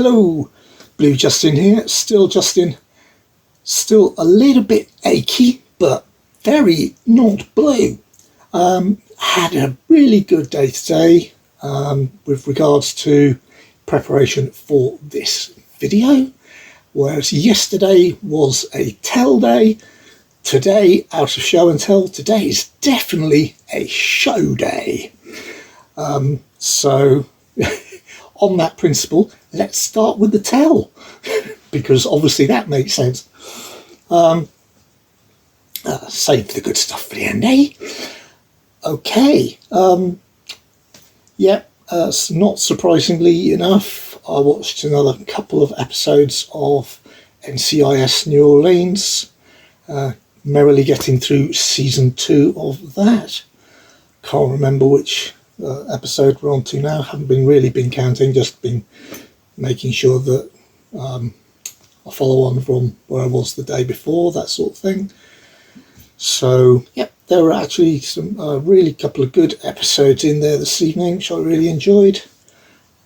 Hello, Blue Justin here, still Justin, still a little bit achy, but very not blue. Had a really good day today with regards to preparation for this video, whereas yesterday was a tell day, today out of show and tell, today is definitely a show day. So on that principle, let's start with the tell, because obviously that makes sense. Save the good stuff for the end, eh? Okay. Not surprisingly enough, I watched another couple of episodes of NCIS New Orleans, merrily getting through season 2 of that. Can't remember which episode we're on to now. Haven't really been counting, just been making sure that I follow on from where I was the day before, that sort of thing. So yep, there were actually some really couple of good episodes in there this evening, which I really enjoyed.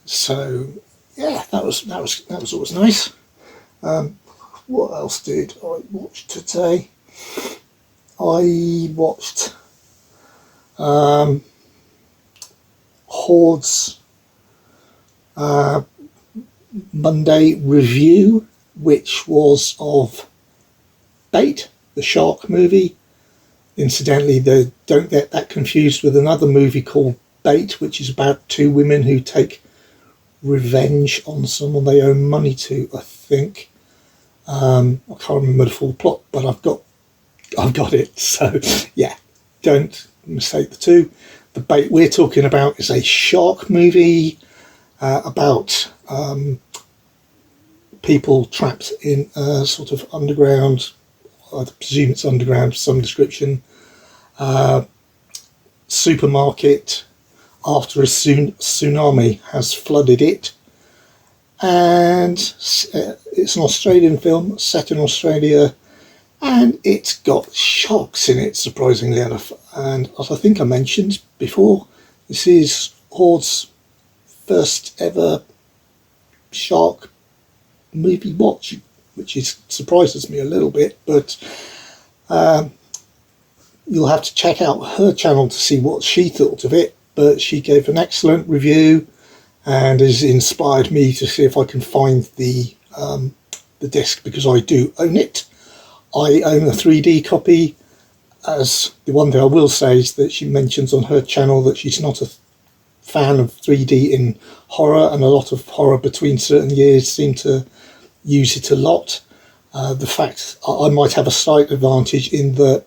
So yeah, that was always nice. What else did I watch today? I watched Hordes Monday review, which was of Bait, the shark movie. Incidentally, they don't get that confused with another movie called Bait, which is about two women who take revenge on someone they owe money to, I think. I can't remember the full plot, but I've got it. So yeah, don't mistake the two. The Bait we're talking about is a shark movie about people trapped in a sort of underground, I presume it's underground of some description, supermarket after a tsunami has flooded it. And it's an Australian film set in Australia, and it's got sharks in it, surprisingly enough. And as I think I mentioned before, this is Horde's first ever shark movie watch, which surprises me a little bit, but you'll have to check out her channel to see what she thought of it. But she gave an excellent review and has inspired me to see if I can find the disc, because I do own it. I own a 3D copy. As the one thing I will say is that she mentions on her channel that she's not a fan of 3D in horror, and a lot of horror between certain years seem to use it a lot. The fact I might have a slight advantage in that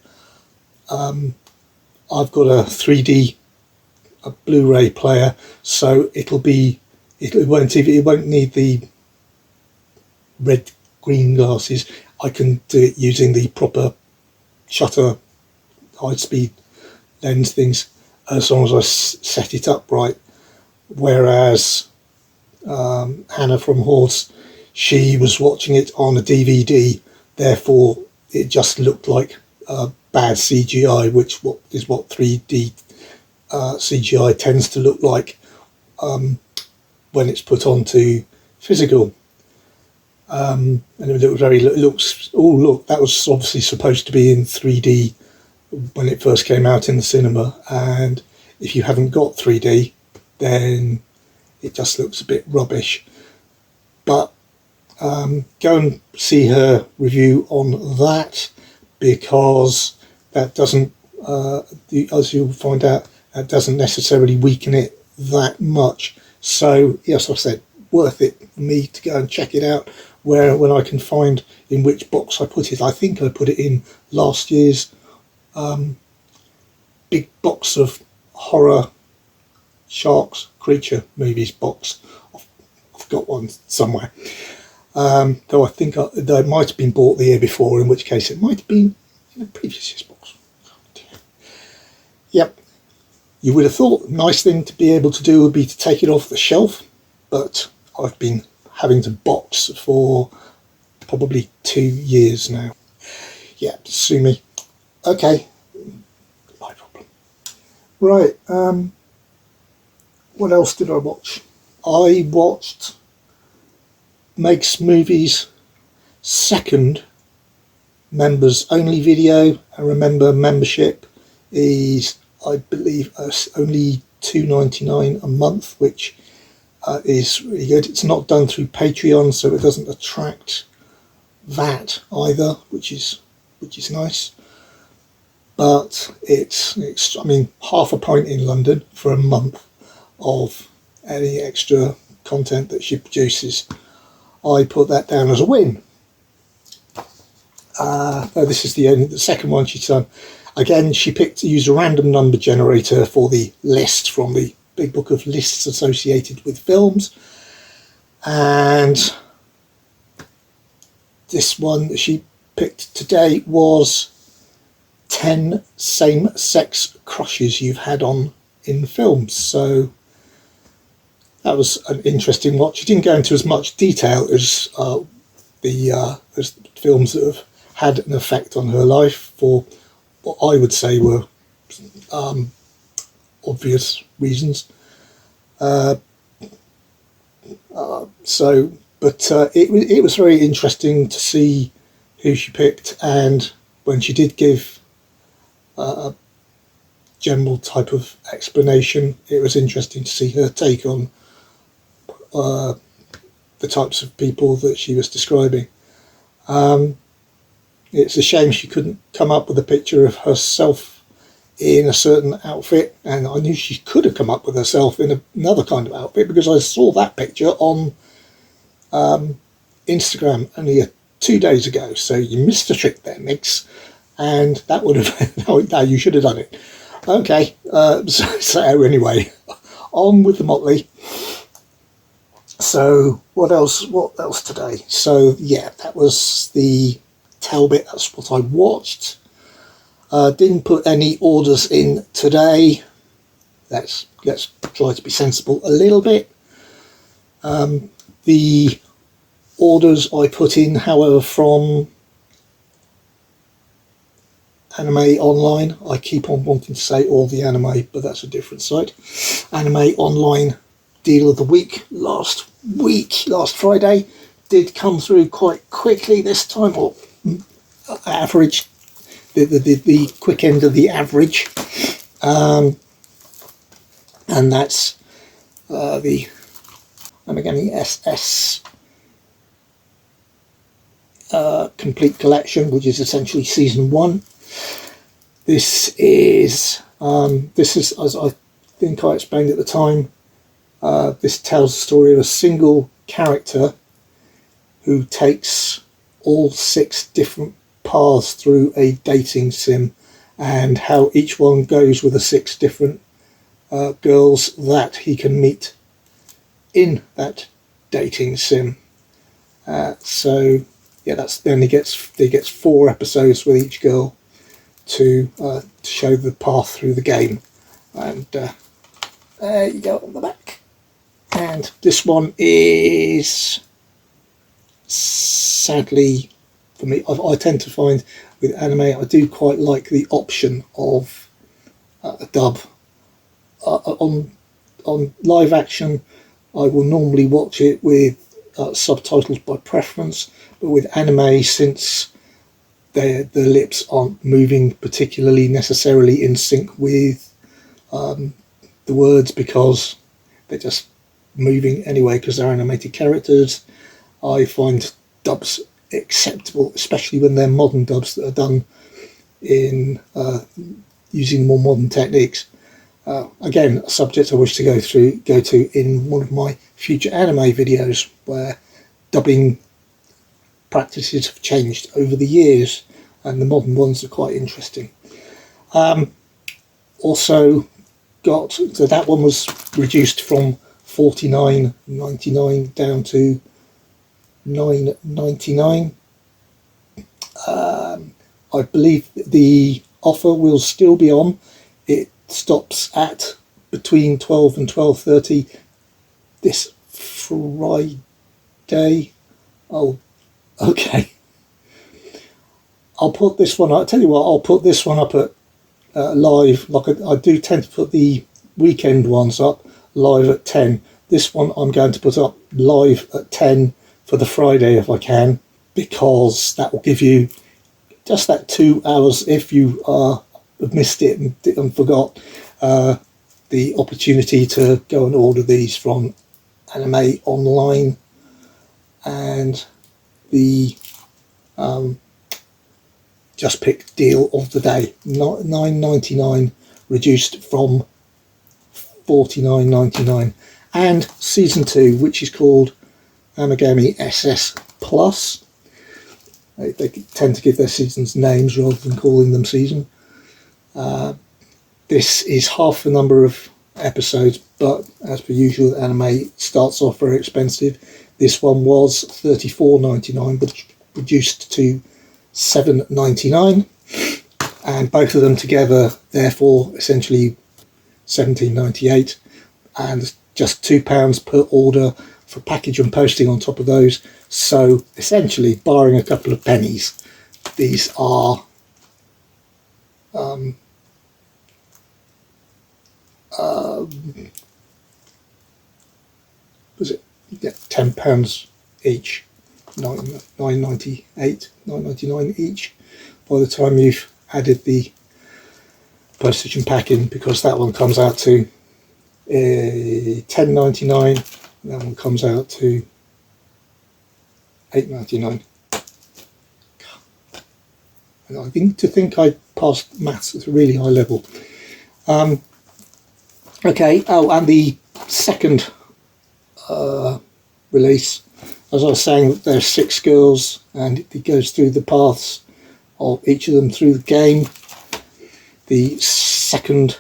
I've got a 3D Blu-ray player, so it won't need the red green glasses. I can do it using the proper shutter high speed lens things, as long as I set it up right. Whereas Hannah from Hordes, she was watching it on a DVD, therefore it just looked like bad CGI, which is what 3D CGI tends to look like when it's put onto physical. And it looked that was obviously supposed to be in 3D when it first came out in the cinema, and if you haven't got 3D, then it just looks a bit rubbish. But go and see her review on that, because that doesn't, as you'll find out, that doesn't necessarily weaken it that much. So yes, I said worth it for me to go and check it out. When I can find in which box I put it. I think I put it in last year's big box of horror sharks creature movies box. I've got one somewhere. Though I think it might have been bought the year before, in which case it might have been in a previous year's box. Oh dear. Yep. You would have thought a nice thing to be able to do would be to take it off the shelf, but I've been having to box for probably 2 years now. Yeah, sue me. Okay, my problem. Right, what else did I watch? I watched Megz Movies second members only video, and remember membership is, I believe, only $2.99 a month, which is really good. It's not done through Patreon, so it doesn't attract that either, which is nice. But it's I mean, half a pint in London for a month of any extra content that she produces. I put that down as a win. This is the second one she's done. Again, she used a random number generator for the list from the Big Book of Lists associated with films. And this one that she picked today was 10 same-sex crushes you've had on in films. So that was an interesting watch. She didn't go into as much detail as the films that have had an effect on her life for what I would say were obvious reasons. It was very interesting to see who she picked, and when she did give a general type of explanation, it was interesting to see her take on the types of people that she was describing. It's a shame she couldn't come up with a picture of herself in a certain outfit, and I knew she could have come up with herself in another kind of outfit because I saw that picture on Instagram only 2 days ago. So you missed a trick there, Megz, and that would have no, you should have done it. Okay, so anyway, on with the motley. So what else today? So yeah, that was the Talbot. That's what I watched. Didn't put any orders in today. Let's try to be sensible a little bit. The orders I put in, however, from Anime Online. I keep on wanting to say All the Anime, but that's a different site. Anime Online Deal of the Week last Friday did come through quite quickly this time, or average, the quick end of the average, and that's the Amigami SS complete collection, which is essentially season 1. This is as I think I explained at the time. This tells the story of a single character who takes all 6 different paths through a dating sim, and how each one goes with the 6 different girls that he can meet in that dating sim. So yeah, he gets 4 episodes with each girl to show the path through the game, and there you go on the back. And this one is, sadly for me, I tend to find with anime I do quite like the option of a dub. On live action I will normally watch it with subtitles by preference, but with anime, since the lips aren't moving particularly necessarily in sync with the words, because they're just moving anyway because they're animated characters, I find dubs acceptable, especially when they're modern dubs that are done in using more modern techniques. Again, a subject I wish to go to in one of my future anime videos, where dubbing practices have changed over the years, and the modern ones are quite interesting. Also got, so that one was reduced from $49.99 down to $9.99. I believe the offer will still be on. It stops at between 12 and 12:30 this Friday. Oh, okay. I'll put this one, I'll tell you what, I'll put this one up at live, like I do tend to put the weekend ones up live at 10. This one I'm going to put up live at 10 for the Friday if I can, because that will give you just that 2 hours if you have missed it and forgot, the opportunity to go and order these from Anime Online, and the Just Pick deal of the day, $9.99 reduced from $49.99, and season 2, which is called Amagami SS Plus. They tend to give their seasons names rather than calling them season. This is half the number of episodes, but as per usual, anime starts off very expensive. This one was $34.99, but reduced to $7.99, and both of them together, therefore, essentially $17.98, and just £2 per order for package and posting on top of those. So essentially, barring a couple of pennies, these are was it? Yeah, £10 each, $9.99 each. By the time you've added the postage and packing, because that one comes out to $10.99. That one comes out to $8.99. And I think I passed maths at a really high level. Okay. Oh, and the second release, as I was saying, there's 6 girls, and it goes through the paths of each of them through the game. The second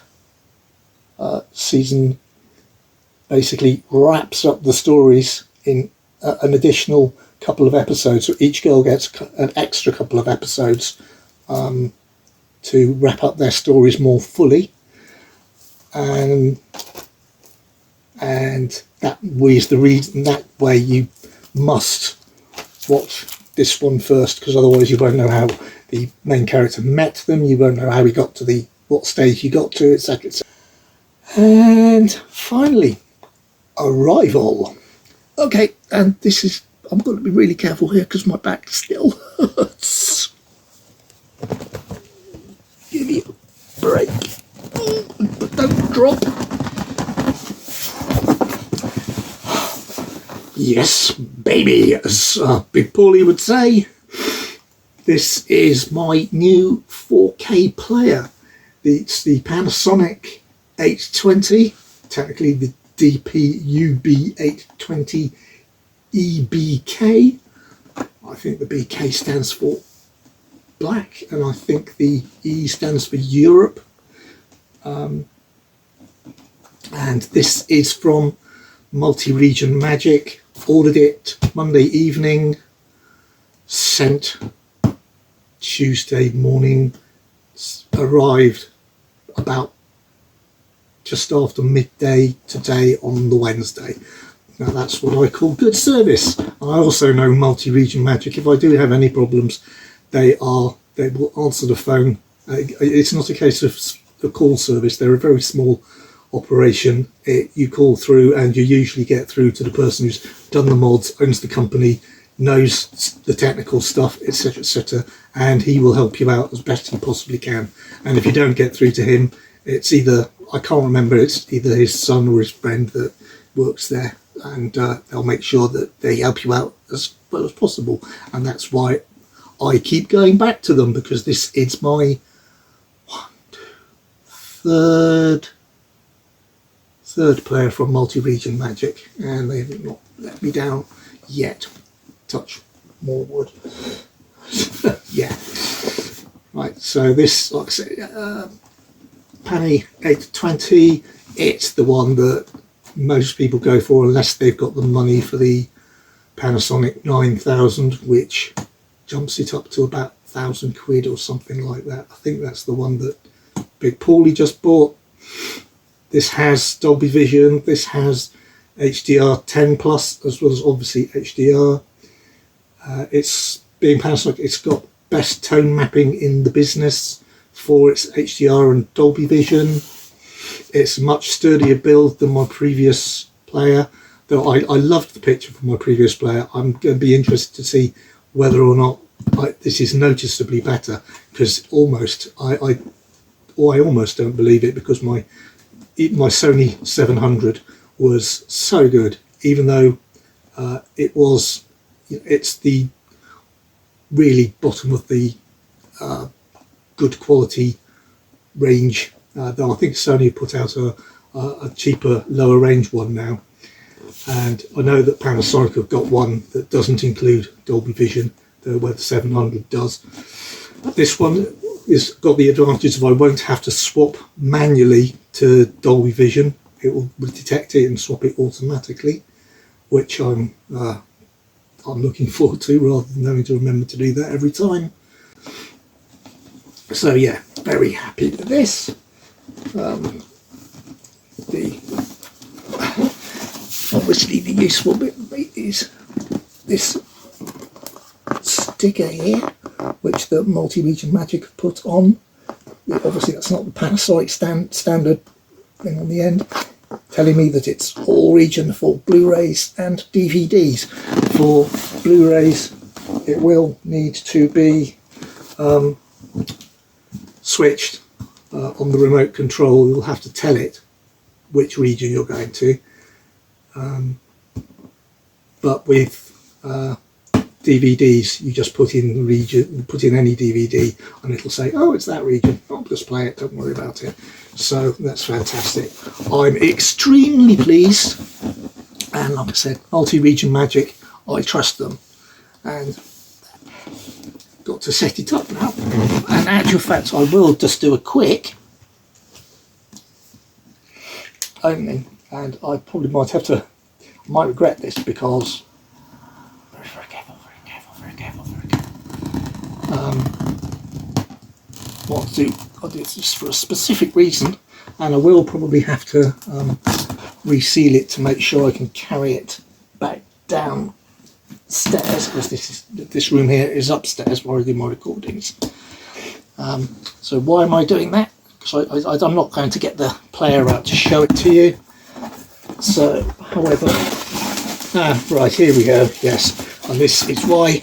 season basically wraps up the stories in an additional couple of episodes. So each girl gets an extra couple of episodes to wrap up their stories more fully, and that is the reason. That way you must watch this one first, because otherwise you won't know how the main character met them, you won't know how he got to what stage he got to, etc, etc. And finally, Arrival. Okay, and this is, I'm going to be really careful here because my back still hurts. Give me a break, but don't drop. Yes, baby, as Big Paulie would say. This is my new 4K player. It's the Panasonic 820, technically the DPUB 820 EBK. I think the BK stands for black, and I think the E stands for Europe. And this is from Multi-Region Magic. Ordered it Monday evening, sent Tuesday morning, arrived about just after midday today on the Wednesday. Now that's what I call good service. I also know Multi-Region Magic. If I do have any problems, they will answer the phone. It's not a case of the call service. They're a very small operation. You call through and you usually get through to the person who's done the mods, owns the company, knows the technical stuff, etc, etc, and he will help you out as best he possibly can. And if you don't get through to him, it's either, I can't remember, it's either his son or his friend that works there, and they'll make sure that they help you out as well as possible. And that's why I keep going back to them, because this is my third player from Multi-Region Magic, and they have not let me down yet. Touch more wood. Yeah. Right, so this, like I say, Pani 820, it's the one that most people go for unless they've got the money for the Panasonic 9000, which jumps it up to about £1,000 or something like that. I think that's the one that Big Paulie just bought. This has Dolby Vision, this has HDR 10 plus, as well as obviously HDR. It's being Panasonic, it's got best tone mapping in the business for its HDR and Dolby Vision. It's a much sturdier build than my previous player. though I loved the picture from my previous player. I'm going to be interested to see whether or not this is noticeably better, because I almost don't believe it, because my Sony 700 was so good, even though it's the really bottom of the good quality range. Though I think Sony put out a cheaper, lower range one now, and I know that Panasonic have got one that doesn't include Dolby Vision, where the 700 does. This one is got the advantage of I won't have to swap manually to Dolby Vision. It will detect it and swap it automatically, which I'm looking forward to, rather than having to remember to do that every time. So yeah, very happy with this. Obviously the useful bit is this sticker here, which the Multi-Region Magic have put on. Obviously that's not the Panasonic standard thing on the end, telling me that it's all region for Blu-rays and DVDs. For Blu-rays it will need to be switched on the remote control. You'll have to tell it which region you're going to, but with DVDs you just put in the region, put in any DVD, and it'll say, oh, it's that region, I'll just play it, don't worry about it. So that's fantastic. I'm extremely pleased, and like I said, Multi-Region Magic, I trust them. And got to set it up now, and in actual fact I will just do a quick opening, and I probably might have to, I might regret this, because very careful. What I'll do this for a specific reason, and I will probably have to reseal it to make sure I can carry it back down stairs, because this room here is upstairs where I do my recordings. So why am I doing that? Because I'm not going to get the player out to show it to you. So, however, right, here we go. Yes, and this is why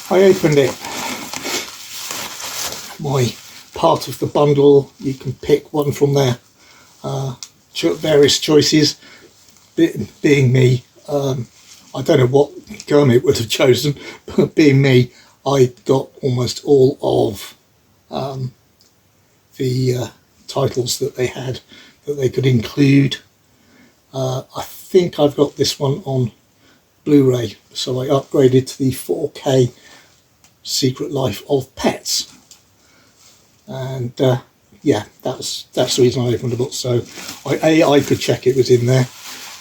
I opened it. My part of the bundle, you can pick one from their various choices. Being me, I don't know what Kermit would have chosen, but being me, I got almost all of the titles that they had that they could include. I think I've got this one on Blu-ray, so I upgraded to the 4K Secret Life of Pets, and yeah, that's the reason I opened the book. So I could check it was in there,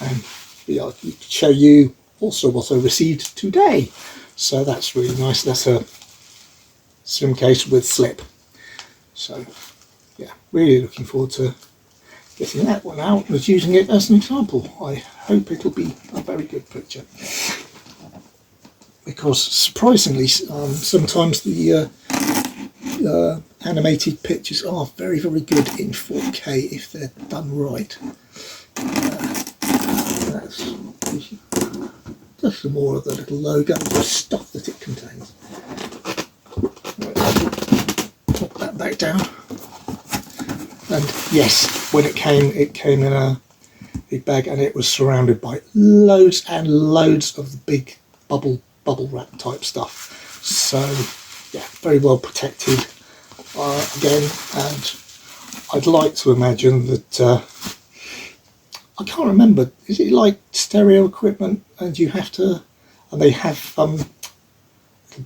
and I could show you also what I received today. So that's really nice. That's a slim case with slip. So yeah, really looking forward to getting that one out and using it as an example. I hope it'll be a very good picture, because surprisingly sometimes the animated pictures are very good in 4K if they're done right. That's just some more of the little logo, the stuff that it contains. Put that back down. And yes, when it came in a big bag, and it was surrounded by loads and loads of the big bubble wrap type stuff. So yeah, very well protected again. And I'd like to imagine that I can't remember, is it like stereo equipment, and you have to, and they have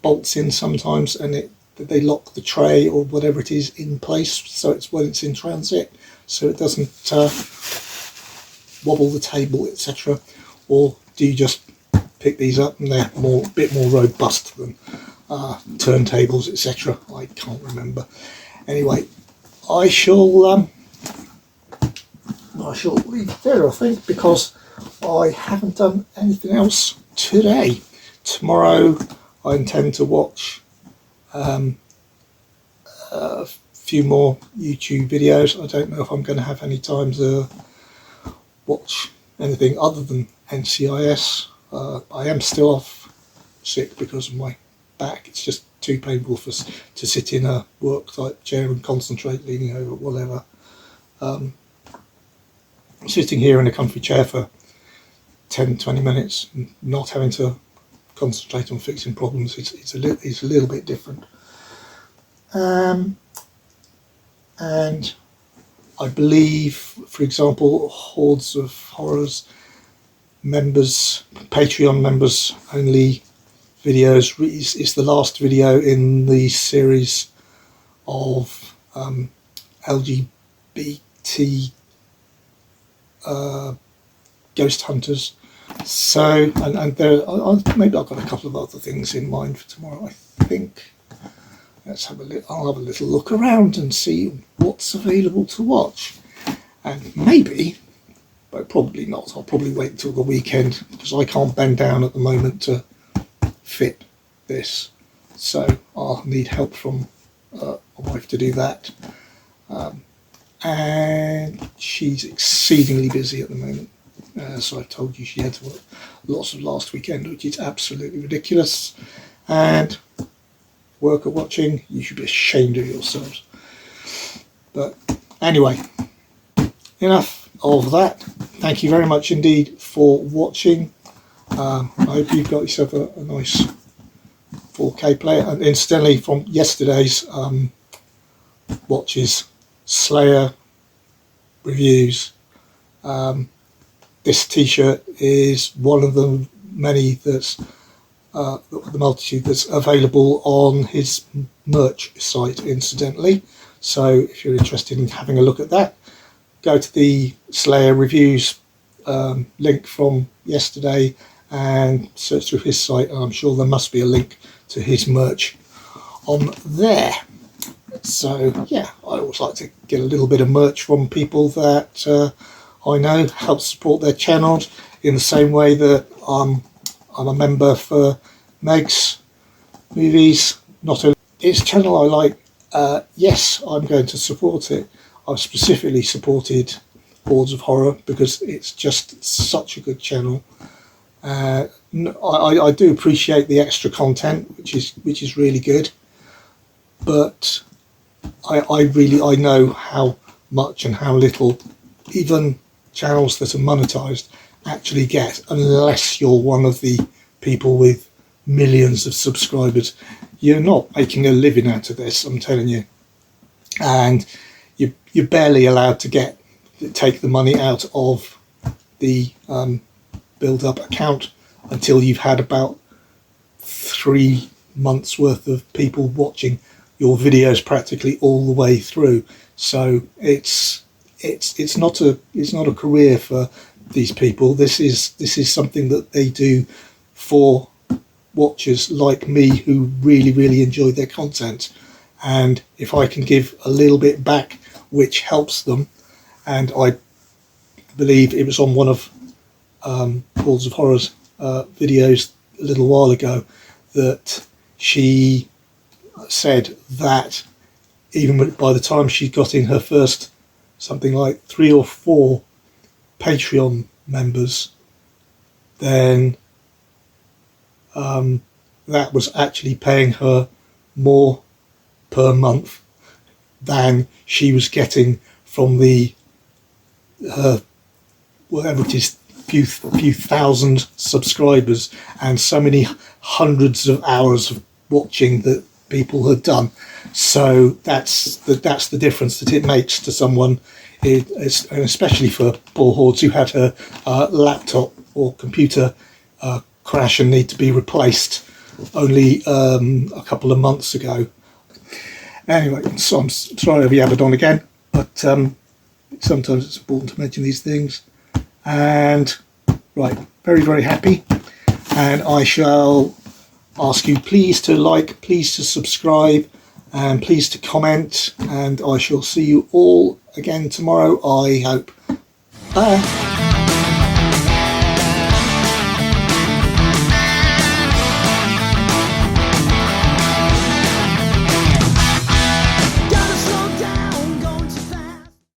bolts in sometimes, and they lock the tray or whatever it is in place, so it's when it's in transit, so it doesn't wobble the table, etc. Or do you just pick these up and they're a bit more robust than turntables, etc.? I can't remember. Anyway, I shall leave it there, I think, because I haven't done anything else today. Tomorrow I intend to watch a few more YouTube videos. I don't know if I'm going to have any time to watch anything other than NCIS. I am still off sick because of my back. It's just too painful to sit in a work type chair and concentrate, leaning over, whatever. Sitting here in a comfy chair for 10-20 minutes, not having to concentrate on fixing problems, it's a little bit different. And I believe, for example, Hordes of Horrors members, Patreon members only videos is the last video in the series of LGBT ghost hunters. So, and there, maybe I've got a couple of other things in mind for tomorrow. I think I'll have a little look around and see what's available to watch, and maybe, but probably not. I'll probably wait until the weekend because I can't bend down at the moment to fit this, so I'll need help from my wife to do that. And she's exceedingly busy at the moment. So I told you she had to work lots of last weekend, which is absolutely ridiculous. And worker watching, you should be ashamed of yourselves. But anyway, enough of that. Thank you very much indeed for watching. I hope you've got yourself a nice 4K player. And incidentally, from yesterday's watches, Slayer reviews, this t-shirt is one of the many that's the multitude that's available on his merch site, incidentally. So if you're interested in having a look at that, go to the Slayer reviews link from yesterday and search through his site, and I'm sure there must be a link to his merch on there. So yeah, I always like to get a little bit of merch from people that I know help support their channels, in the same way that I'm a member for Megz movies. Not a its channel I like. Yes, I'm going to support it. I've specifically supported Hordes of Horror because it's just such a good channel. I do appreciate the extra content, which is really good, but I know how much and how little even channels that are monetized actually get, unless you're one of the people with millions of subscribers. You're not making a living out of this, I'm telling you, and you're barely allowed to take the money out of the build-up account until you've had about 3 months worth of people watching your videos practically all the way through. So it's not a career for these people. This is something that they do for watchers like me who really enjoy their content. And if I can give a little bit back, which helps them, and I believe it was on one of Hordes of Horror's videos a little while ago that she said that even by the time she got in her first something like 3 or 4 Patreon members, then that was actually paying her more per month than she was getting from her whatever it is, few thousand subscribers and so many hundreds of hours of watching that people had done. So that's the difference that it makes to someone, and especially for poor Hordes who had her laptop or computer crash and need to be replaced only a couple of months ago. Anyway, so I'm sorry I've yabbered on again, but sometimes it's important to mention these things. And right, very happy, and I shall ask you please to like, please to subscribe, and please to comment, and I shall see you all again tomorrow, I hope. Bye.